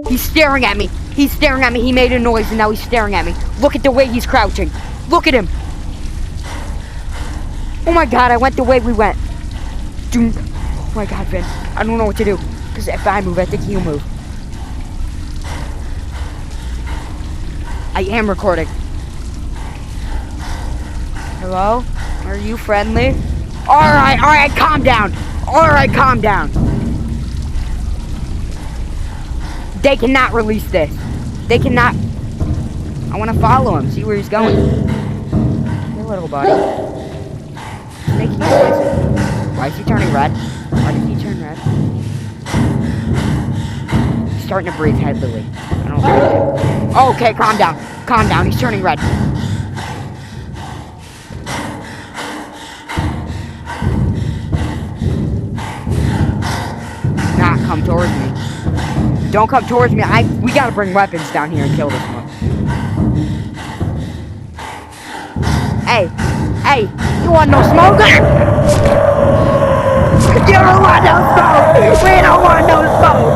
He's staring at me. He's staring at me. He made a noise and now he's staring at me. Look at the way he's crouching. Look at him. Oh my god, I went the way we went. Dude. Oh my god, Vin. I don't know what to do. Because if I move, I think he'll move. I am recording. Hello? Are you friendly? Alright, calm down. Alright, calm down. They cannot release this. They cannot. I want to follow him, see where he's going. Hey, little buddy. He's making noises. Why is he turning red? Why did he turn red? He's starting to breathe heavily. I don't know. Okay, calm down. Calm down. He's turning red. Not come towards me. Don't come towards me. We gotta bring weapons down here and kill this one. Hey, you want no smoke? You don't want no smoke. We don't want no smoke.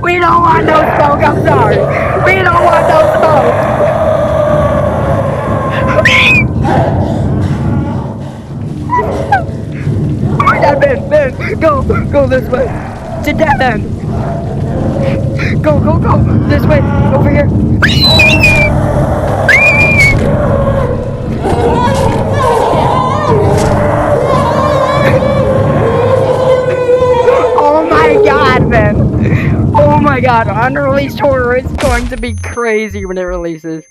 We don't want no smoke. I'm sorry. We don't want no smoke. Ben, go this way. It's a dead end. Go, this way, over here. Oh my god, man. Oh my god, unreleased horror is going to be crazy when it releases.